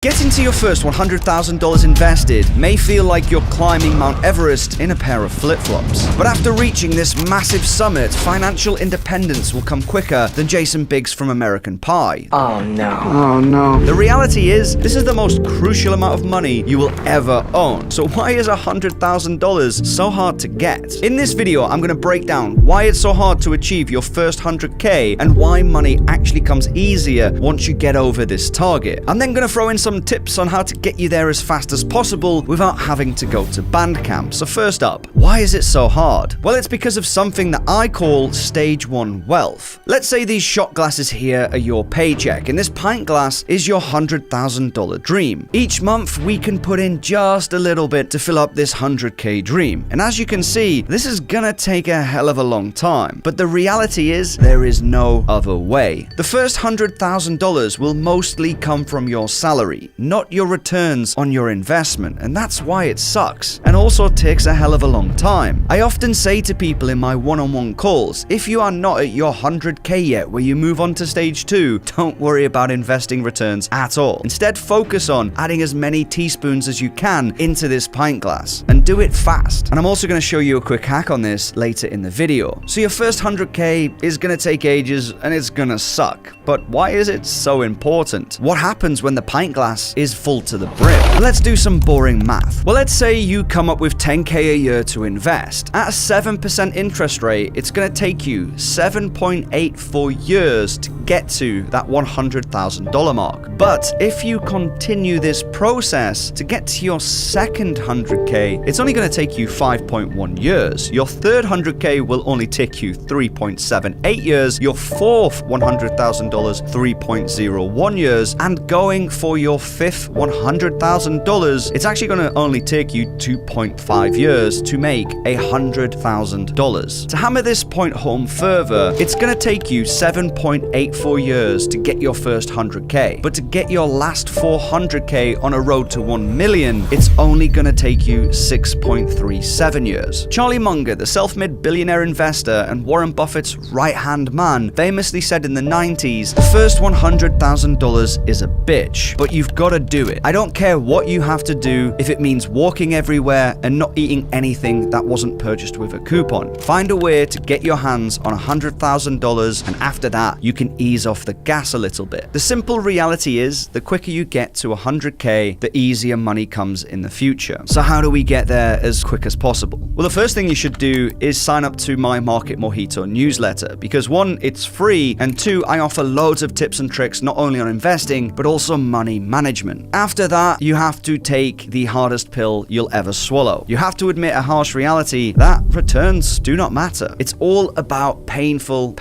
Getting to your first $100,000 invested may feel like you're climbing Mount Everest in a pair of flip-flops. But after reaching this massive summit, financial independence will come quicker than Jason Biggs from American Pie. Oh no. Oh no. The reality is, this is the most crucial amount of money you will ever own. So why is $100,000 so hard to get? In this video, I'm going to break down why it's so hard to achieve your first 100K and why money actually comes easier once you get over this target. I'm then going to throw in some tips on how to get you there as fast as possible without having to go to band camp. So first up, why is it so hard? Well, it's because of something that I call stage 1 wealth. Let's say these shot glasses here are your paycheck and this pint glass is your $100,000 dream. Each month we can put in just a little bit to fill up this 100K dream. And as you can see, this is gonna take a hell of a long time. But the reality is there is no other way. The first $100,000 will mostly come from your salary, not your returns on your investment, and that's why it sucks and also takes a hell of a long time. I often say to people in my one-on-one calls, if you are not at your 100K yet where you move on to stage 2, don't worry about investing returns at all. Instead, focus on adding as many teaspoons as you can into this pint glass and do it fast. And I'm also going to show you a quick hack on this later in the video. So your first 100K is going to take ages and it's going to suck. But why is it so important? What happens when the pint glass is full to the brim? Let's do some boring math. Well, let's say you come up with 10K a year to invest. At a 7% interest rate, it's going to take you 7.84 years to get to that $100,000 mark. But if you continue this process to get to your second 100K, it's only going to take you 5.1 years. Your third 100K will only take you 3.78 years. Your fourth $100,000, 3.01 years. And going for your fifth $100,000, it's actually going to only take you 2.5 years to make $100,000. To hammer this point home further, it's going to take you 7.84 years to get your first 100K. But to get your last 400K on a road to 1 million, it's only going to take you 6.37 years. Charlie Munger, the self-made billionaire investor and Warren Buffett's right-hand man, famously said in the 90s, the first $100,000 is a bitch, but you've got to do it. I don't care what you have to do if it means walking everywhere and not eating anything that wasn't purchased with a coupon. Find a way to get your hands on $100,000 and after that, you can ease off the gas a little bit. The simple reality is, the quicker you get to 100K, the easier money comes in the future. So how do we get there as quick as possible? Well, the first thing you should do is sign up to my Market Mojito newsletter because 1, it's free, and 2, I offer loads of tips and tricks not only on investing, but also money management. After that, you have to take the hardest pill you'll ever swallow. You have to admit a harsh reality that returns do not matter. It's all about painful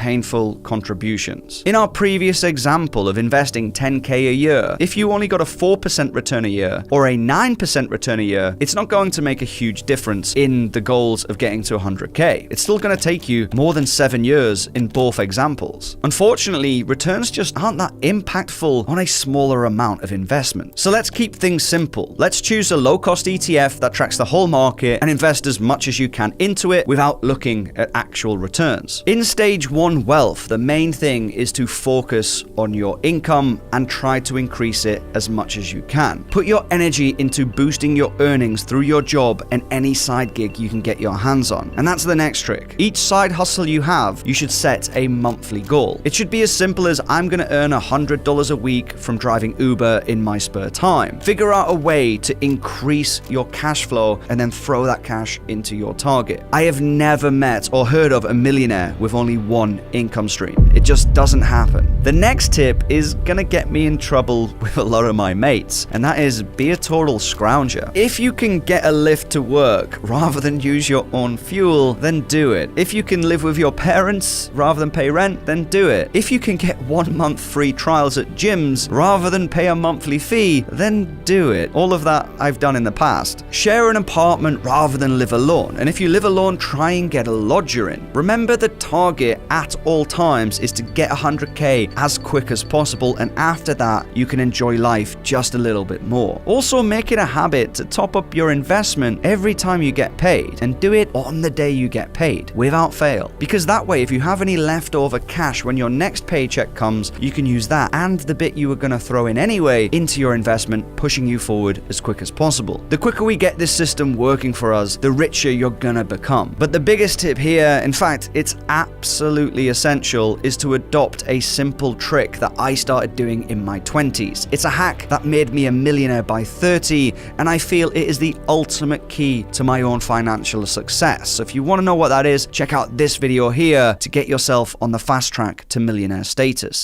contributions. In our previous example of investing 10K a year, if you only got a 4% return a year or a 9% return a year, it's not going to make a huge difference in the goals of getting to 100K. It's still going to take you more than 7 years in both examples. Unfortunately, returns just aren't that impactful on a smaller amount of investment. So let's keep things simple. Let's choose a low-cost ETF that tracks the whole market and invest as much as you can into it without looking at actual returns. In stage 1 wealth, the main thing is to focus on your income and try to increase it as much as you can. Put your energy into boosting your earnings through your job and any side gig you can get your hands on. And that's the next trick. Each side hustle you have, you should set a monthly goal. It should be as simple as I'm going to earn $100 a week from driving Uber in my spare time. Figure out a way to increase your cash flow and then throw that cash into your target. I have never met or heard of a millionaire with only one income stream. It just doesn't happen. The next tip is gonna get me in trouble with a lot of my mates, and that is be a total scrounger. If you can get a lift to work rather than use your own fuel, then do it. If you can live with your parents rather than pay rent, then do it. If you can get 1 month free trials at gyms rather than pay a monthly fee, then do it. All of that I've done in the past. Share an apartment rather than live alone. And if you live alone, try and get a lodger in. Remember, the target at all times is to get 100K as quick as possible, and after that, you can enjoy life just a little bit more. Also, make it a habit to top up your investment every time you get paid, and do it on the day you get paid, without fail. Because that way, if you have any leftover cash when your next paycheck comes, you can use that and the bit you were going to throw in anyway into your investment, pushing you forward as quick as possible. The quicker we get this system working for us, the richer you're gonna become. But the biggest tip here, in fact, it's absolutely essential, is to adopt a simple trick that I started doing in my 20s. It's a hack that made me a millionaire by 30, and I feel it is the ultimate key to my own financial success. So if you want to know what that is, check out this video here to get yourself on the fast track to millionaire status.